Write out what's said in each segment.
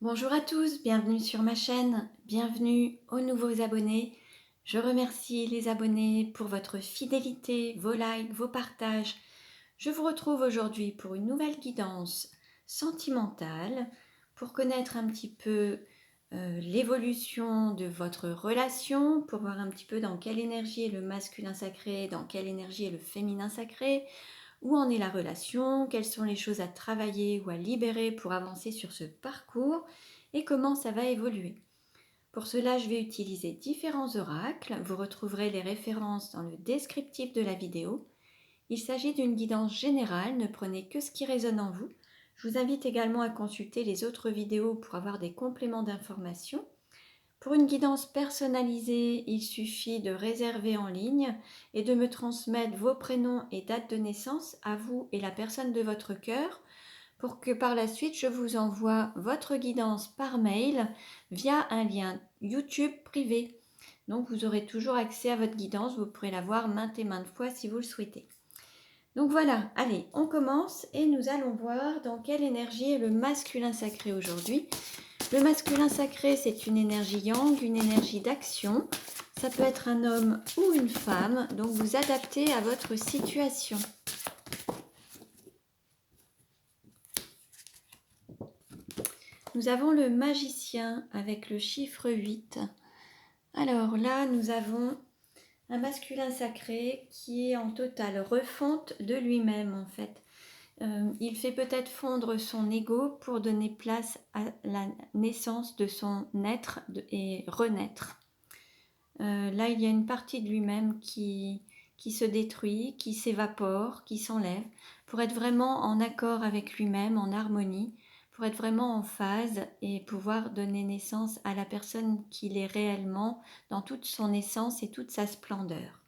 Bonjour à tous, bienvenue sur ma chaîne, bienvenue aux nouveaux abonnés. Je remercie les abonnés pour votre fidélité, vos likes, vos partages. Je vous retrouve aujourd'hui pour une nouvelle guidance sentimentale pour connaître un petit peu l'évolution de votre relation, pour voir un petit peu dans quelle énergie est le masculin sacré, dans quelle énergie est le féminin sacré, où en est la relation, quelles sont les choses à travailler ou à libérer pour avancer sur ce parcours et comment ça va évoluer. Pour cela, je vais utiliser différents oracles. Vous retrouverez les références dans le descriptif de la vidéo. Il s'agit d'une guidance générale, ne prenez que ce qui résonne en vous. Je vous invite également à consulter les autres vidéos pour avoir des compléments d'informations. Pour une guidance personnalisée, il suffit de réserver en ligne et de me transmettre vos prénoms et dates de naissance à vous et la personne de votre cœur pour que par la suite je vous envoie votre guidance par mail via un lien YouTube privé. Donc vous aurez toujours accès à votre guidance, vous pourrez la voir maintes et maintes fois si vous le souhaitez. Donc voilà, allez, on commence et nous allons voir dans quelle énergie est le masculin sacré aujourd'hui. Le masculin sacré, c'est une énergie yang, une énergie d'action. Ça peut être un homme ou une femme, donc vous adaptez à votre situation. Nous avons le magicien avec le chiffre 8. Alors là, nous avons un masculin sacré qui est en totale refonte de lui-même en fait. Il fait peut-être fondre son ego pour donner place à la naissance de son être et renaître. Là, il y a une partie de lui-même qui se détruit, qui s'évapore, qui s'enlève, pour être vraiment en accord avec lui-même, en harmonie, pour être vraiment en phase et pouvoir donner naissance à la personne qu'il est réellement dans toute son essence et toute sa splendeur.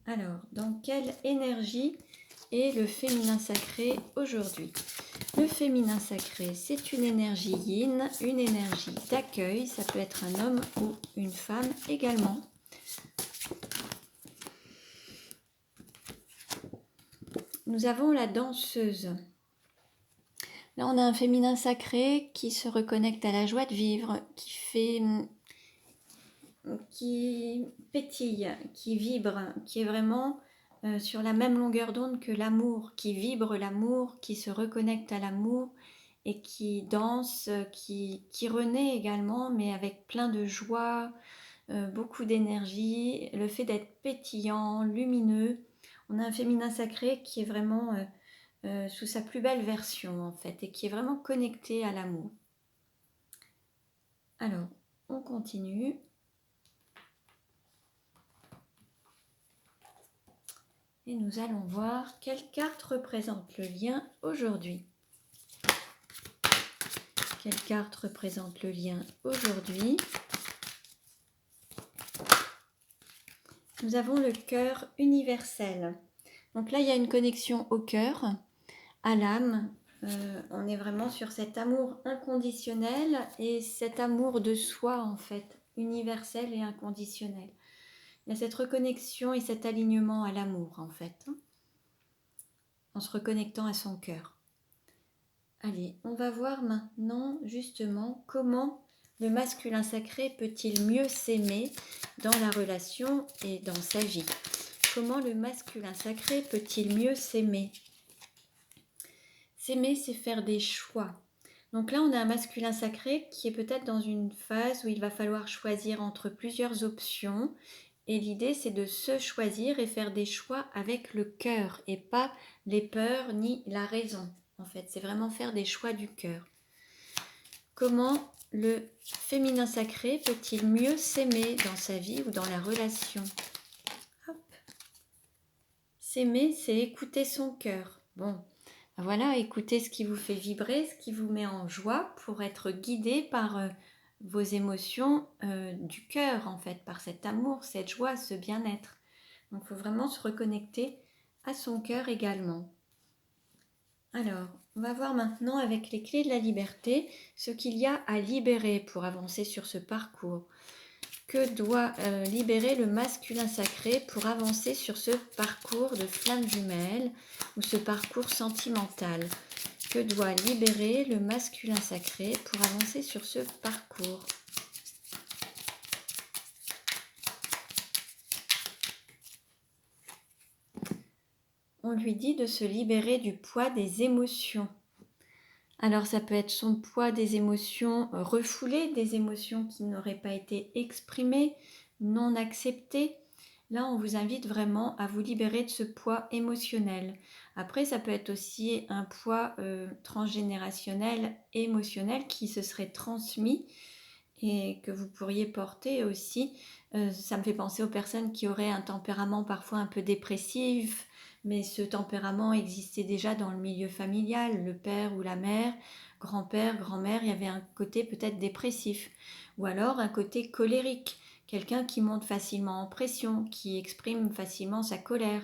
Alors, dans quelle énergie est le féminin sacré aujourd'hui? Le féminin sacré, c'est une énergie yin, une énergie d'accueil. Ça peut être un homme ou une femme également. Nous avons la danseuse. Là, on a un féminin sacré qui se reconnecte à la joie de vivre, qui pétille, qui vibre, qui est vraiment sur la même longueur d'onde que l'amour, qui vibre l'amour, qui se reconnecte à l'amour et qui danse, qui renaît également, mais avec plein de joie, beaucoup d'énergie, le fait d'être pétillant, lumineux. On a un féminin sacré qui est vraiment sous sa plus belle version en fait, et qui est vraiment connecté à l'amour. Alors, on continue. Et nous allons voir quelle carte représente le lien aujourd'hui. Quelle carte représente le lien aujourd'hui? Nous avons le cœur universel. Donc là, il y a une connexion au cœur, à l'âme. On est vraiment sur cet amour inconditionnel et cet amour de soi, en fait, universel et inconditionnel. Il y a cette reconnexion et cet alignement à l'amour, en fait, en se reconnectant à son cœur. Allez, on va voir maintenant justement comment le masculin sacré peut-il mieux s'aimer dans la relation et dans sa vie. Comment le masculin sacré peut-il mieux s'aimer? S'aimer, c'est faire des choix. Donc là, on a un masculin sacré qui est peut-être dans une phase où il va falloir choisir entre plusieurs options. Et l'idée, c'est de se choisir et faire des choix avec le cœur et pas les peurs ni la raison. En fait, c'est vraiment faire des choix du cœur. Comment le féminin sacré peut-il mieux s'aimer dans sa vie ou dans la relation? S'aimer, c'est écouter son cœur. Bon, voilà, écoutez ce qui vous fait vibrer, ce qui vous met en joie pour être guidé par vos émotions du cœur, en fait, par cet amour, cette joie, ce bien-être. Donc, il faut vraiment se reconnecter à son cœur également. Alors, on va voir maintenant avec les clés de la liberté ce qu'il y a à libérer pour avancer sur ce parcours. Que doit libérer le masculin sacré pour avancer sur ce parcours de flamme jumelle ou ce parcours sentimental? que doit libérer le masculin sacré pour avancer sur ce parcours? On lui dit de se libérer du poids des émotions. Alors ça peut être son poids des émotions refoulées, des émotions qui n'auraient pas été exprimées, non acceptées. Là, on vous invite vraiment à vous libérer de ce poids émotionnel. Après, ça peut être aussi un poids transgénérationnel, émotionnel qui se serait transmis et que vous pourriez porter aussi. Ça me fait penser aux personnes qui auraient un tempérament parfois un peu dépressif, mais ce tempérament existait déjà dans le milieu familial, le père ou la mère, grand-père, grand-mère, il y avait un côté peut-être dépressif, ou alors un côté colérique, quelqu'un qui monte facilement en pression, qui exprime facilement sa colère,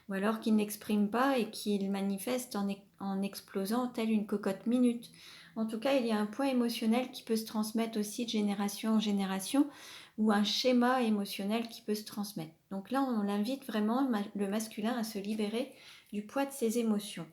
ou alors qui n'exprime pas et qui le manifeste en explosant telle une cocotte minute. En tout cas, il y a un point émotionnel qui peut se transmettre aussi de génération en génération, ou un schéma émotionnel qui peut se transmettre. Donc là, on invite vraiment le masculin à se libérer du poids de ses émotions.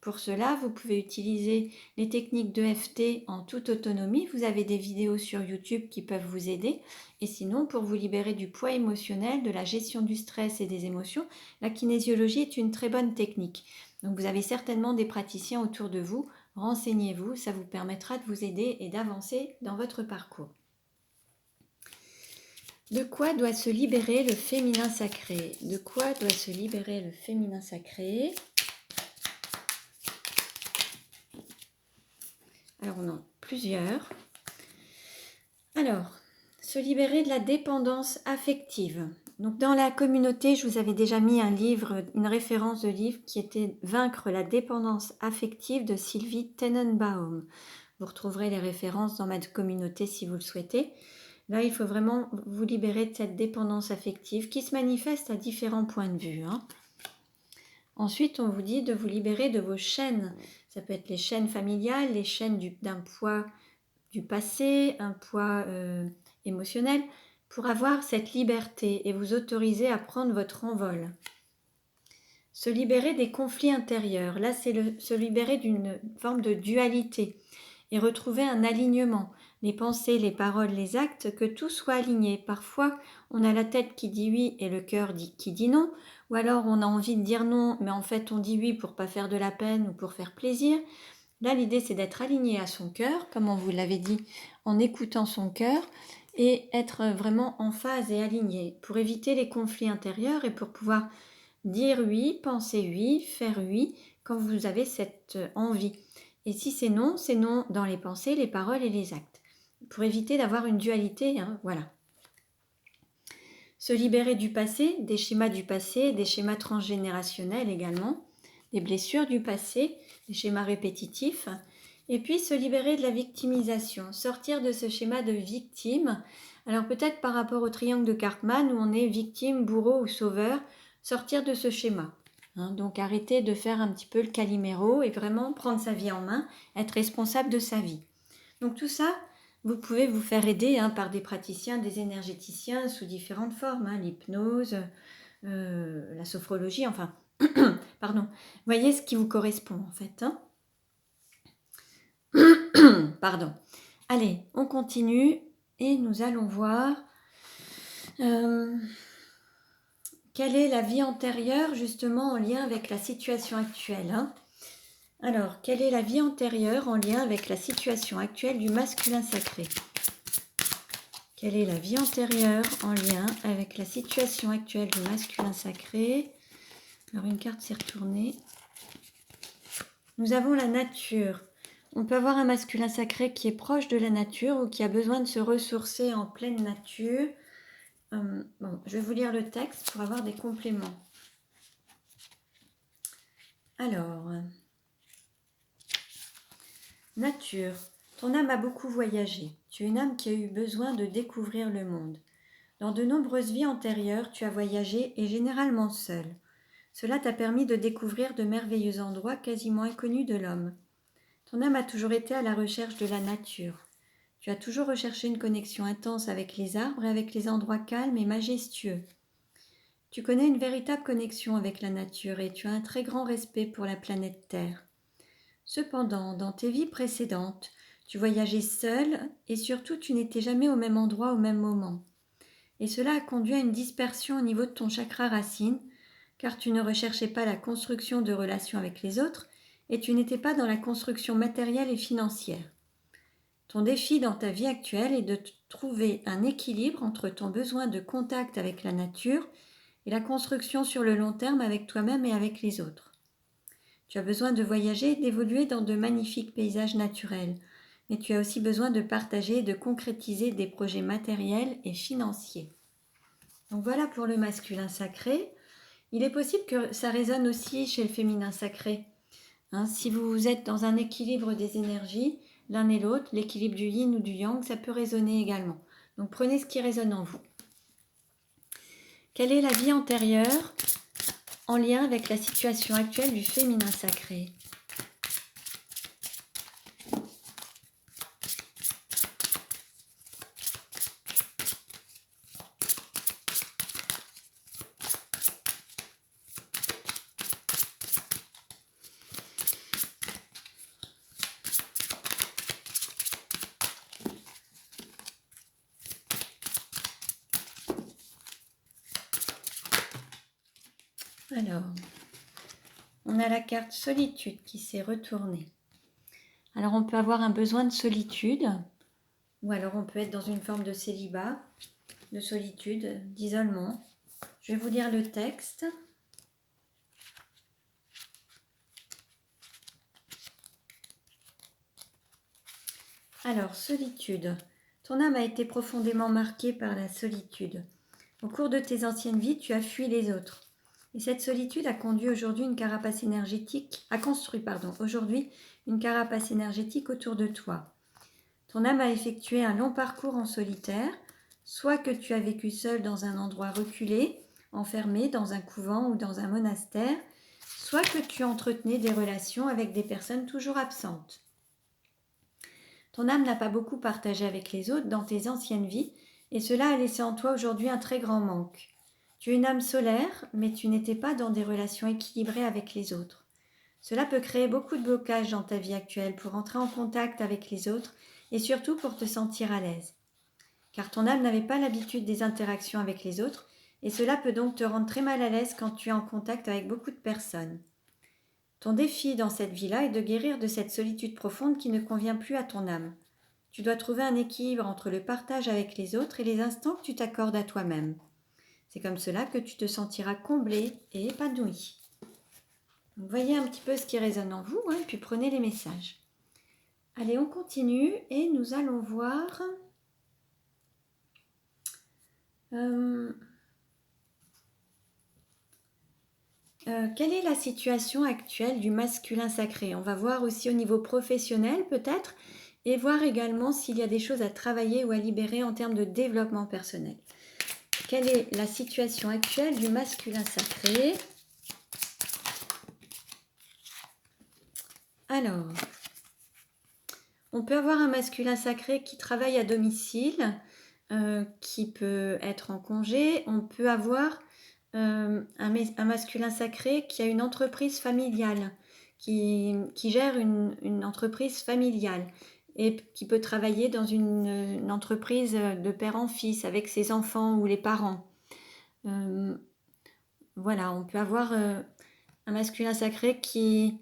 Pour cela, vous pouvez utiliser les techniques d'EFT en toute autonomie. Vous avez des vidéos sur YouTube qui peuvent vous aider. Et sinon, pour vous libérer du poids émotionnel, de la gestion du stress et des émotions, la kinésiologie est une très bonne technique. Donc vous avez certainement des praticiens autour de vous. Renseignez-vous, ça vous permettra de vous aider et d'avancer dans votre parcours. De quoi doit se libérer le féminin sacré? De quoi doit se libérer le féminin sacré? Alors on en a plusieurs. Alors, se libérer de la dépendance affective. Donc dans la communauté, je vous avais déjà mis un livre, une référence de livre qui était Vaincre la dépendance affective de Sylvie Tenenbaum. Vous retrouverez les références dans ma communauté si vous le souhaitez. Là, il faut vraiment vous libérer de cette dépendance affective qui se manifeste à différents points de vue. Ensuite, on vous dit de vous libérer de vos chaînes. Ça peut être les chaînes familiales, les chaînes d'un poids du passé, un poids émotionnel, pour avoir cette liberté et vous autoriser à prendre votre envol. Se libérer des conflits intérieurs. Là, c'est se libérer d'une forme de dualité et retrouver un alignement. Les pensées, les paroles, les actes, que tout soit aligné. Parfois, on a la tête qui dit oui et le cœur qui dit non. Ou alors, on a envie de dire non, mais en fait, on dit oui pour pas faire de la peine ou pour faire plaisir. Là, l'idée, c'est d'être aligné à son cœur, comme on vous l'avait dit, en écoutant son cœur et être vraiment en phase et aligné pour éviter les conflits intérieurs et pour pouvoir dire oui, penser oui, faire oui quand vous avez cette envie. Et si c'est non dans les pensées, les paroles et les actes. Pour éviter d'avoir une dualité, voilà. Se libérer du passé, des schémas transgénérationnels également, des blessures du passé, des schémas répétitifs. Et puis se libérer de la victimisation, sortir de ce schéma de victime. Alors peut-être par rapport au triangle de Cartman où on est victime, bourreau ou sauveur, sortir de ce schéma. Donc arrêter de faire un petit peu le Calimero et vraiment prendre sa vie en main, être responsable de sa vie. Donc tout ça, vous pouvez vous faire aider par des praticiens, des énergéticiens sous différentes formes, l'hypnose, la sophrologie, enfin, pardon. Voyez ce qui vous correspond en fait. Pardon. Allez, on continue et nous allons voir quelle est la vie antérieure justement en lien avec la situation actuelle. Alors, quelle est la vie antérieure en lien avec la situation actuelle du masculin sacré? Quelle est la vie antérieure en lien avec la situation actuelle du masculin sacré? Alors, une carte s'est retournée. Nous avons la nature. On peut avoir un masculin sacré qui est proche de la nature ou qui a besoin de se ressourcer en pleine nature. Bon, je vais vous lire le texte pour avoir des compléments. Alors, nature. Ton âme a beaucoup voyagé. Tu es une âme qui a eu besoin de découvrir le monde. Dans de nombreuses vies antérieures, tu as voyagé et généralement seul. Cela t'a permis de découvrir de merveilleux endroits quasiment inconnus de l'homme. Ton âme a toujours été à la recherche de la nature. Tu as toujours recherché une connexion intense avec les arbres et avec les endroits calmes et majestueux. Tu connais une véritable connexion avec la nature et tu as un très grand respect pour la planète Terre. Cependant, dans tes vies précédentes, tu voyageais seul et surtout tu n'étais jamais au même endroit au même moment. Et cela a conduit à une dispersion au niveau de ton chakra racine, car tu ne recherchais pas la construction de relations avec les autres et tu n'étais pas dans la construction matérielle et financière. Ton défi dans ta vie actuelle est de trouver un équilibre entre ton besoin de contact avec la nature et la construction sur le long terme avec toi-même et avec les autres. Tu as besoin de voyager et d'évoluer dans de magnifiques paysages naturels, mais tu as aussi besoin de partager et de concrétiser des projets matériels et financiers. Donc voilà pour le masculin sacré. Il est possible que ça résonne aussi chez le féminin sacré. Si vous êtes dans un équilibre des énergies, l'un et l'autre, l'équilibre du yin ou du yang, ça peut résonner également. Donc prenez ce qui résonne en vous. Quelle est la vie antérieure en lien avec la situation actuelle du féminin sacré? Alors, on a la carte solitude qui s'est retournée. Alors, on peut avoir un besoin de solitude, ou alors on peut être dans une forme de célibat, de solitude, d'isolement. Je vais vous lire le texte. Alors, solitude. Ton âme a été profondément marquée par la solitude. Au cours de tes anciennes vies, tu as fui les autres. Et cette solitude a conduit aujourd'hui une carapace énergétique, aujourd'hui une carapace énergétique autour de toi. Ton âme a effectué un long parcours en solitaire, soit que tu as vécu seul dans un endroit reculé, enfermé dans un couvent ou dans un monastère, soit que tu entretenais des relations avec des personnes toujours absentes. Ton âme n'a pas beaucoup partagé avec les autres dans tes anciennes vies, et cela a laissé en toi aujourd'hui un très grand manque. Tu es une âme solaire, mais tu n'étais pas dans des relations équilibrées avec les autres. Cela peut créer beaucoup de blocages dans ta vie actuelle pour entrer en contact avec les autres et surtout pour te sentir à l'aise. Car ton âme n'avait pas l'habitude des interactions avec les autres et cela peut donc te rendre très mal à l'aise quand tu es en contact avec beaucoup de personnes. Ton défi dans cette vie-là est de guérir de cette solitude profonde qui ne convient plus à ton âme. Tu dois trouver un équilibre entre le partage avec les autres et les instants que tu t'accordes à toi-même. C'est comme cela que tu te sentiras comblé et épanoui. Donc, voyez un petit peu ce qui résonne en vous, et puis prenez les messages. Allez, on continue et nous allons voir quelle est la situation actuelle du masculin sacré. On va voir aussi au niveau professionnel peut-être et voir également s'il y a des choses à travailler ou à libérer en termes de développement personnel. Quelle est la situation actuelle du masculin sacré? Alors, on peut avoir un masculin sacré qui travaille à domicile, qui peut être en congé. On peut avoir un masculin sacré qui a une entreprise familiale, qui gère une entreprise familiale et qui peut travailler dans une entreprise de père en fils avec ses enfants ou les parents. Voilà, on peut avoir un masculin sacré qui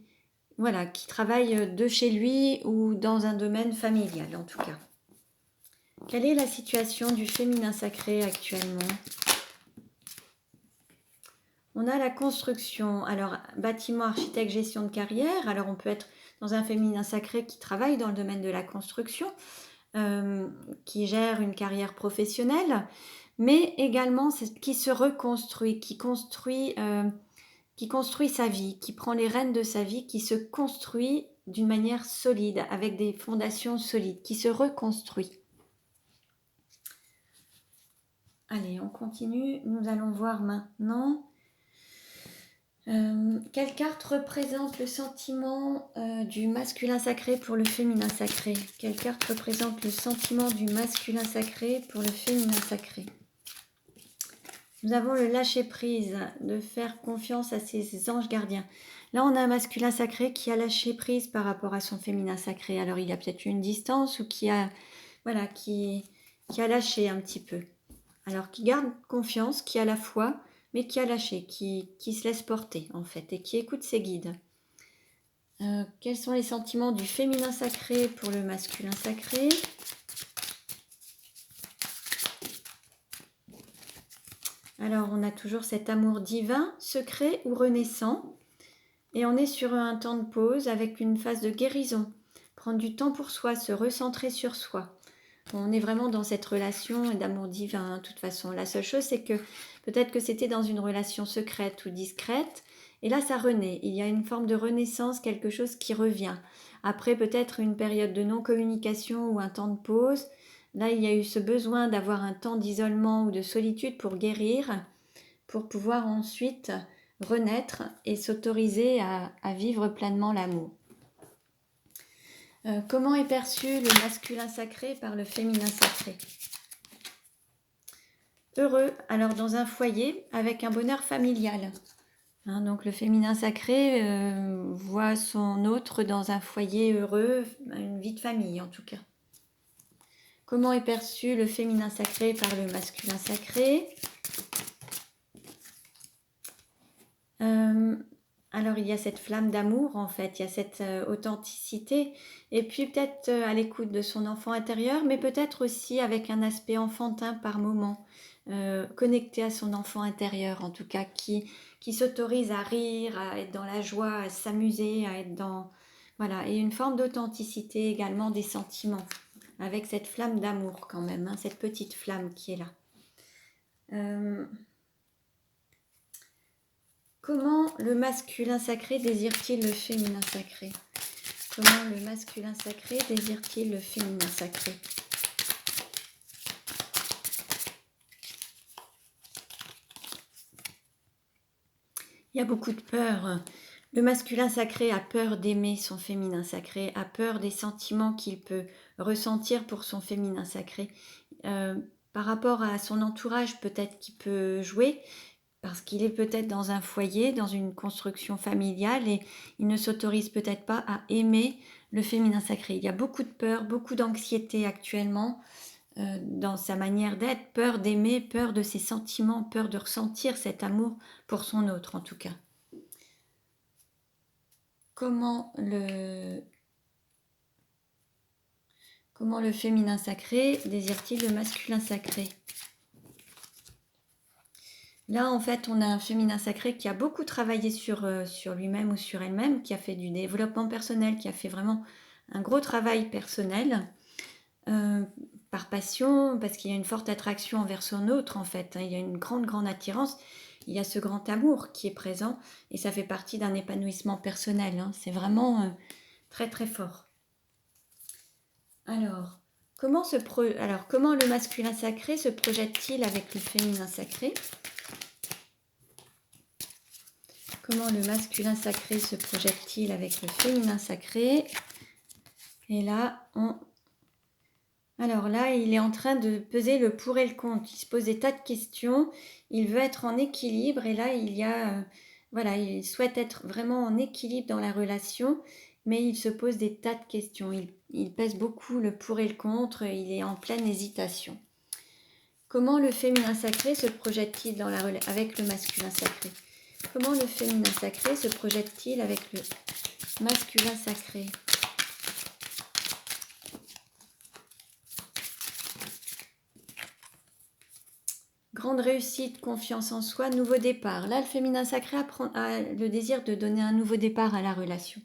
travaille de chez lui ou dans un domaine familial en tout cas. Quelle est la situation du féminin sacré actuellement? On a la construction, alors bâtiment, architecte, gestion de carrière, alors on peut être dans un féminin sacré qui travaille dans le domaine de la construction, qui gère une carrière professionnelle, mais également qui se reconstruit, qui construit sa vie, qui prend les rênes de sa vie, qui se construit d'une manière solide, avec des fondations solides, qui se reconstruit. Allez, on continue. Nous allons voir maintenant. Quelle carte représente le sentiment du masculin sacré pour le féminin sacré? Quelle carte représente le sentiment du masculin sacré pour le féminin sacré? Nous avons le lâcher-prise, de faire confiance à ses anges gardiens. Là, on a un masculin sacré qui a lâché prise par rapport à son féminin sacré. Alors, il y a peut-être eu une distance ou qui a, voilà, qui a lâché un petit peu. Alors, qui garde confiance, qui a la foi, mais qui a lâché, qui se laisse porter, en fait, et qui écoute ses guides. Quels sont les sentiments du féminin sacré pour le masculin sacré? Alors, on a toujours cet amour divin, secret ou renaissant. Et on est sur un temps de pause avec une phase de guérison. Prendre du temps pour soi, se recentrer sur soi. On est vraiment dans cette relation d'amour divin, de toute façon. La seule chose, c'est que peut-être que c'était dans une relation secrète ou discrète. Et là, ça renaît. Il y a une forme de renaissance, quelque chose qui revient. Après, peut-être une période de non-communication ou un temps de pause. Là, il y a eu ce besoin d'avoir un temps d'isolement ou de solitude pour guérir, pour pouvoir ensuite renaître et s'autoriser à vivre pleinement l'amour. Comment est perçu le masculin sacré par le féminin sacré? Heureux, alors dans un foyer avec un bonheur familial. Donc le féminin sacré voit son autre dans un foyer heureux, une vie de famille en tout cas. Comment est perçu le féminin sacré par le masculin sacré? Alors il y a cette flamme d'amour en fait, il y a cette authenticité et puis peut-être à l'écoute de son enfant intérieur, mais peut-être aussi avec un aspect enfantin par moment, connecté à son enfant intérieur en tout cas, qui s'autorise à rire, à être dans la joie, à s'amuser, à être dans... Voilà, et une forme d'authenticité également des sentiments, avec cette flamme d'amour quand même, hein, cette petite flamme qui est là. Comment le masculin sacré désire-t-il le féminin sacré? Comment le masculin sacré désire-t-il le féminin sacré? Il y a beaucoup de peur. Le masculin sacré a peur d'aimer son féminin sacré, a peur des sentiments qu'il peut ressentir pour son féminin sacré. Par rapport à son entourage, peut-être qu'il peut jouer, parce qu'il est peut-être dans un foyer, dans une construction familiale et il ne s'autorise peut-être pas à aimer le féminin sacré. Il y a beaucoup de peur, beaucoup d'anxiété actuellement dans sa manière d'être, peur d'aimer, peur de ses sentiments, peur de ressentir cet amour pour son autre en tout cas. Comment le féminin sacré désire-t-il le masculin sacré? Là, en fait, on a un féminin sacré qui a beaucoup travaillé sur lui-même ou sur elle-même, qui a fait du développement personnel, qui a fait vraiment un gros travail personnel, par passion, parce qu'il y a une forte attraction envers son autre, en fait. Il y a une grande, grande attirance. Il y a ce grand amour qui est présent, et ça fait partie d'un épanouissement personnel. C'est vraiment très, très fort. Alors, comment le masculin sacré se projette-t-il avec le féminin sacré? Comment le masculin sacré se projette-t-il avec le féminin sacré? Et là, alors là, il est en train de peser le pour et le contre. Il se pose des tas de questions. Il veut être en équilibre. Et là, voilà, il souhaite être vraiment en équilibre dans la relation. Mais il se pose des tas de questions. Il pèse beaucoup le pour et le contre. Il est en pleine hésitation. Comment le féminin sacré se projette-t-il avec le masculin sacré? Comment le féminin sacré se projette-t-il avec le masculin sacré? Grande réussite, confiance en soi, nouveau départ. Là, le féminin sacré a le désir de donner un nouveau départ à la relation,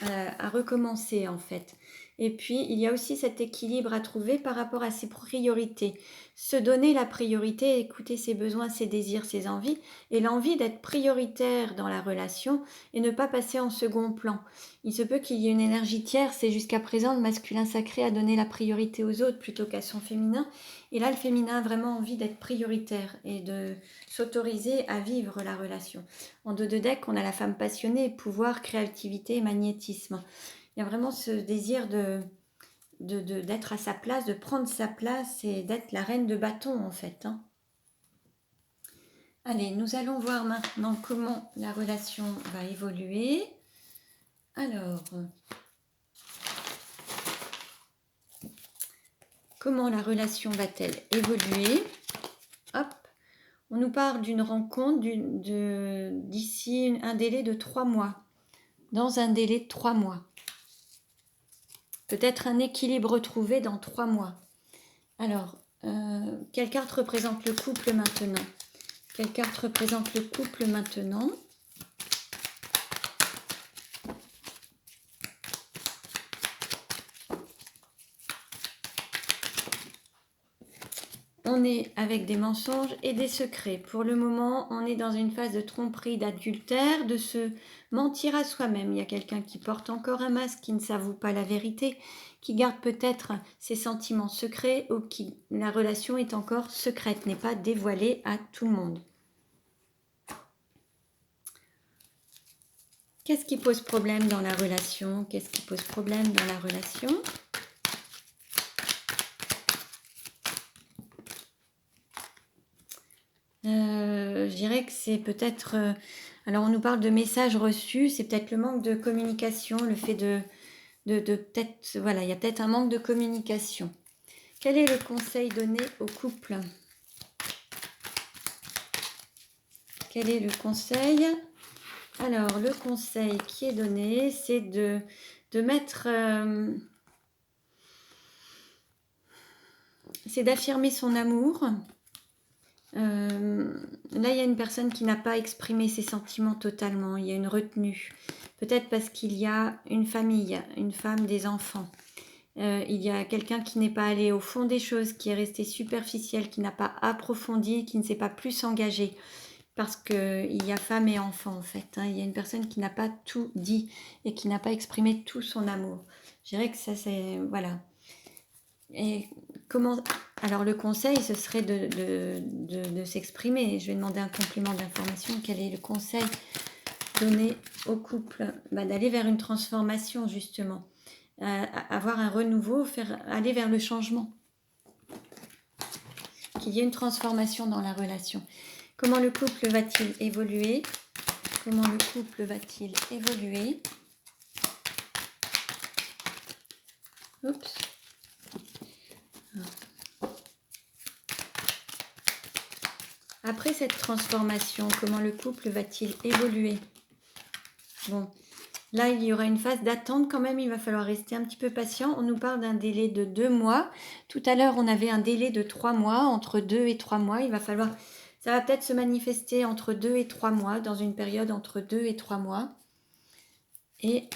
à recommencer en fait. Et puis, il y a aussi cet équilibre à trouver par rapport à ses priorités. Se donner la priorité, écouter ses besoins, ses désirs, ses envies, et l'envie d'être prioritaire dans la relation et ne pas passer en second plan. Il se peut qu'il y ait une énergie tierce et jusqu'à présent, le masculin sacré a donné la priorité aux autres plutôt qu'à son féminin. Et là, le féminin a vraiment envie d'être prioritaire et de s'autoriser à vivre la relation. En dos de deck, on a la femme passionnée, pouvoir, créativité et magnétisme. Il y a vraiment ce désir d'être à sa place, de prendre sa place et d'être la reine de bâton en fait. Allez, nous allons voir maintenant comment la relation va évoluer. Alors, comment la relation va-t-elle évoluer? Hop, on nous parle d'une rencontre d'ici un délai de 3 mois. Dans un délai de 3 mois. Peut-être un équilibre retrouvé dans 3 mois. Alors, quelle carte représente le couple maintenant? Quelle carte représente le couple maintenant? On est avec des mensonges et des secrets. Pour le moment, on est dans une phase de tromperie, d'adultère, de se mentir à soi-même. Il y a quelqu'un qui porte encore un masque, qui ne s'avoue pas la vérité, qui garde peut-être ses sentiments secrets ou qui la relation est encore secrète, n'est pas dévoilée à tout le monde. Qu'est-ce qui pose problème dans la relation? Qu'est-ce qui pose problème dans la relation? Je dirais que c'est peut-être... alors, on nous parle de messages reçus, c'est peut-être le manque de communication, le fait de peut-être... Voilà, il y a peut-être un manque de communication. Quel est le conseil donné au couple? Quel est le conseil? Alors, le conseil qui est donné, c'est de mettre... c'est d'affirmer son amour. Là, il y a une personne qui n'a pas exprimé ses sentiments totalement. Il y a une retenue. Peut-être parce qu'il y a une famille, une femme, des enfants. Il y a quelqu'un qui n'est pas allé au fond des choses, qui est resté superficiel, qui n'a pas approfondi, qui ne s'est pas plus engagé. Parce qu'il y a femme et enfant, en fait. Il y a une personne qui n'a pas tout dit et qui n'a pas exprimé tout son amour. Je dirais que ça, c'est... Voilà. Et comment... Alors, le conseil, ce serait de s'exprimer. Je vais demander un complément d'information. Quel est le conseil donné au couple? D'aller vers une transformation, justement. Avoir un renouveau, aller vers le changement. Qu'il y ait une transformation dans la relation. Comment le couple va-t-il évoluer? Comment le couple va-t-il évoluer? Oups. Après cette transformation, comment le couple va-t-il évoluer? Bon, là, il y aura une phase d'attente quand même. Il va falloir rester un petit peu patient. On nous parle d'un délai de 2 mois. Tout à l'heure, on avait un délai de 3 mois, entre 2 et 3 mois. Il va falloir... Ça va peut-être se manifester entre 2 et 3 mois, dans une période entre 2 et 3 mois. Et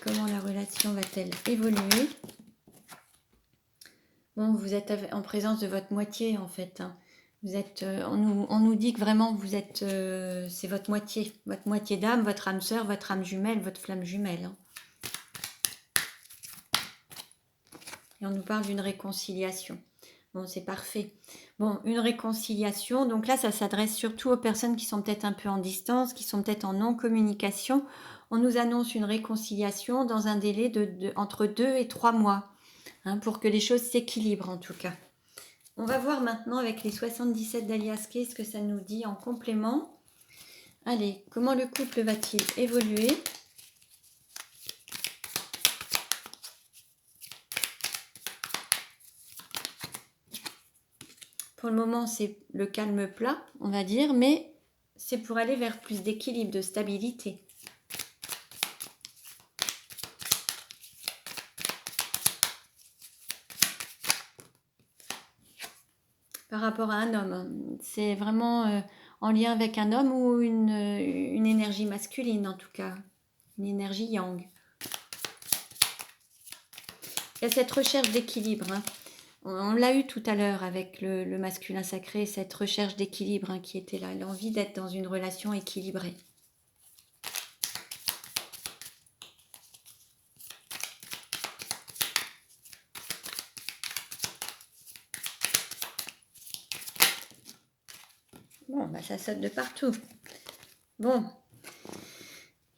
comment la relation va-t-elle évoluer? Bon, vous êtes en présence de votre moitié, en fait. Vous êtes, on nous dit que vraiment, vous êtes, c'est votre moitié d'âme, votre âme sœur, votre âme jumelle, votre flamme jumelle. Et on nous parle d'une réconciliation. Bon, c'est parfait. Bon, une réconciliation. Donc là, ça s'adresse surtout aux personnes qui sont peut-être un peu en distance, qui sont peut-être en non-communication. On nous annonce une réconciliation dans un délai entre 2 et 3 mois, pour que les choses s'équilibrent en tout cas. On va voir maintenant avec les 77 d'Alias Kay ce que ça nous dit en complément. Allez, comment le couple va-t-il évoluer? Pour le moment, c'est le calme plat, on va dire, mais c'est pour aller vers plus d'équilibre, de stabilité. Par rapport à un homme, c'est vraiment en lien avec un homme ou une énergie masculine en tout cas, une énergie yang. Il y a cette recherche d'équilibre. On l'a eu tout à l'heure avec le masculin sacré, cette recherche d'équilibre qui était là, l'envie d'être dans une relation équilibrée. Bon, ça saute de partout. Bon,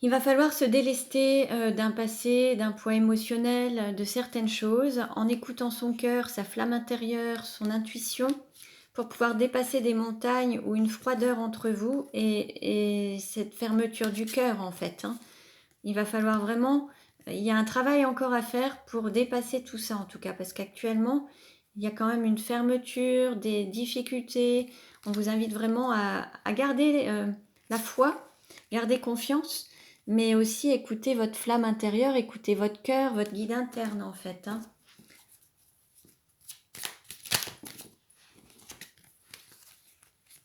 il va falloir se délester d'un passé, d'un poids émotionnel, de certaines choses, en écoutant son cœur, sa flamme intérieure, son intuition, pour pouvoir dépasser des montagnes ou une froideur entre vous et cette fermeture du cœur en fait, hein. Il va falloir vraiment, il y a un travail encore à faire pour dépasser tout ça en tout cas, parce qu'actuellement, il y a quand même une fermeture, des difficultés. On vous invite vraiment à garder la foi, garder confiance, mais aussi écouter votre flamme intérieure, écouter votre cœur, votre guide interne en fait, hein.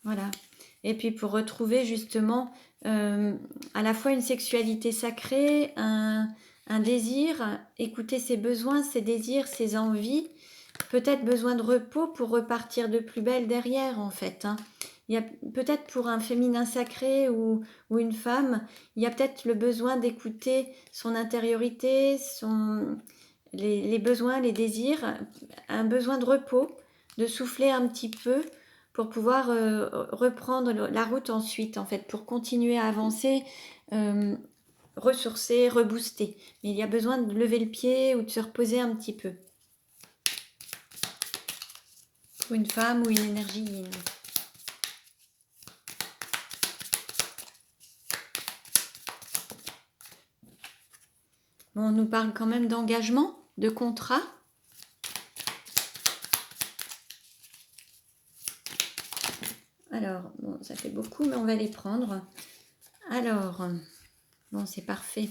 Voilà. Et puis pour retrouver justement à la fois une sexualité sacrée, un désir, écouter ses besoins, ses désirs, ses envies, peut-être besoin de repos pour repartir de plus belle derrière en fait, hein. Il y a peut-être pour un féminin sacré ou une femme, il y a peut-être le besoin d'écouter son intériorité, les besoins, les désirs, un besoin de repos, de souffler un petit peu pour pouvoir reprendre la route ensuite, en fait, pour continuer à avancer, ressourcer, rebooster. Mais il y a besoin de lever le pied ou de se reposer un petit peu. Ou une femme ou une énergie yin. Bon, on nous parle quand même d'engagement, de contrat. Alors, bon, ça fait beaucoup, mais on va les prendre. Alors, bon, c'est parfait.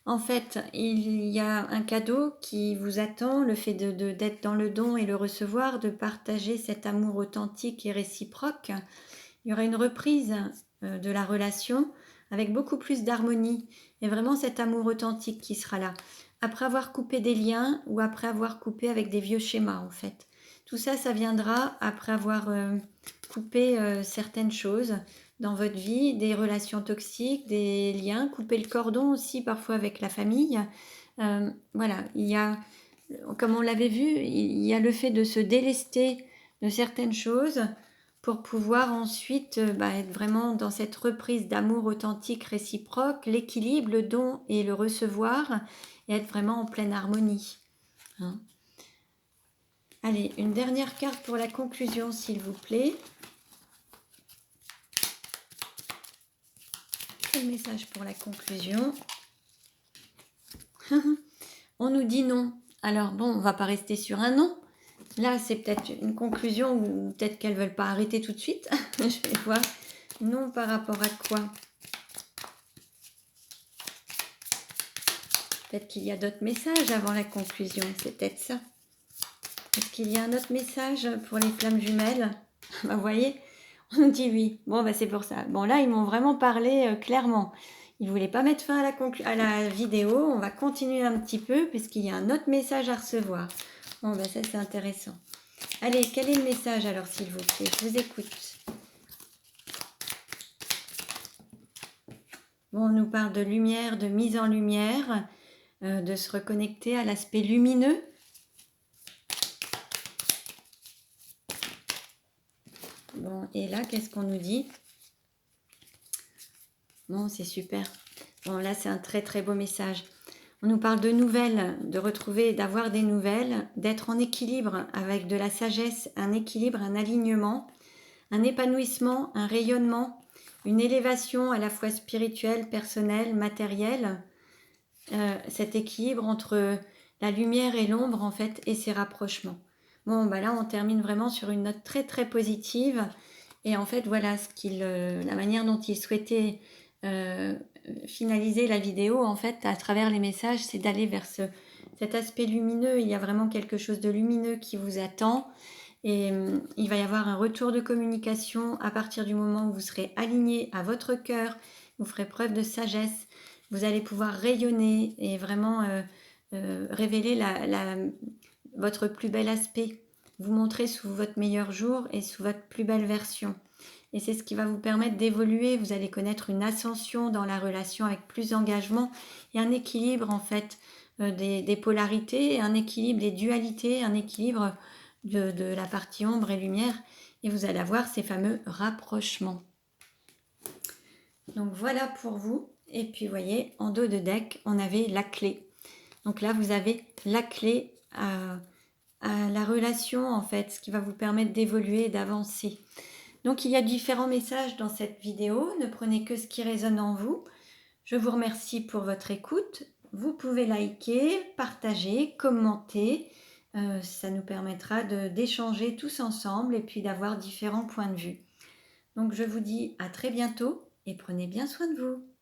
En fait, il y a un cadeau qui vous attend, le fait d'être dans le don et le recevoir, de partager cet amour authentique et réciproque. Il y aura une reprise de la relation avec beaucoup plus d'harmonie et vraiment cet amour authentique qui sera là. Après avoir coupé des liens ou après avoir coupé avec des vieux schémas en fait. Tout ça, ça viendra après avoir coupé certaines choses dans votre vie, des relations toxiques, des liens, couper le cordon aussi parfois avec la famille. Voilà, il y a, comme on l'avait vu, il y a le fait de se délester de certaines choses pour pouvoir ensuite être vraiment dans cette reprise d'amour authentique réciproque, l'équilibre, le don et le recevoir, et être vraiment en pleine harmonie, hein. Allez, une dernière carte pour la conclusion, s'il vous plaît. Quel message pour la conclusion? On nous dit non. Alors bon, on va pas rester sur un non. Là, c'est peut-être une conclusion ou peut-être qu'elles veulent pas arrêter tout de suite. Je vais voir. Non par rapport à quoi? Peut-être qu'il y a d'autres messages avant la conclusion. C'est peut-être ça. Est-ce qu'il y a un autre message pour les flammes jumelles? Vous voyez, on nous dit oui. Bon, c'est pour ça. Bon, là, ils m'ont vraiment parlé clairement. Ils ne voulaient pas mettre fin à la vidéo. On va continuer un petit peu puisqu'il y a un autre message à recevoir. Bon, ça, c'est intéressant. Allez, quel est le message alors, s'il vous plaît? Je vous écoute. Bon, on nous parle de lumière, de mise en lumière, de se reconnecter à l'aspect lumineux. Bon, et là, qu'est-ce qu'on nous dit? Bon, c'est super. Bon, là, c'est un très très beau message. On nous parle de nouvelles, de retrouver, d'avoir des nouvelles, d'être en équilibre avec de la sagesse, un équilibre, un alignement, un épanouissement, un rayonnement, une élévation à la fois spirituelle, personnelle, matérielle. Cet équilibre entre la lumière et l'ombre, en fait, et ses rapprochements. Bon, là, on termine vraiment sur une note très très positive. Et en fait, voilà la manière dont il souhaitait finaliser la vidéo, en fait, à travers les messages, c'est d'aller vers cet aspect lumineux. Il y a vraiment quelque chose de lumineux qui vous attend. Et il va y avoir un retour de communication à partir du moment où vous serez aligné à votre cœur, vous ferez preuve de sagesse, vous allez pouvoir rayonner et vraiment révéler votre plus bel aspect, vous montrer sous votre meilleur jour et sous votre plus belle version. Et c'est ce qui va vous permettre d'évoluer. Vous allez connaître une ascension dans la relation avec plus d'engagement et un équilibre en fait des polarités, un équilibre des dualités, un équilibre de la partie ombre et lumière. Et vous allez avoir ces fameux rapprochements. Donc voilà pour vous. Et puis vous voyez, en dos de deck, on avait la clé. Donc là, vous avez la clé à la relation en fait, ce qui va vous permettre d'évoluer et d'avancer. Donc il y a différents messages dans cette vidéo, ne prenez que ce qui résonne en vous. Je vous remercie pour votre écoute. Vous pouvez liker, partager, commenter. Ça nous permettra d'échanger tous ensemble et puis d'avoir différents points de vue. Donc je vous dis à très bientôt et prenez bien soin de vous.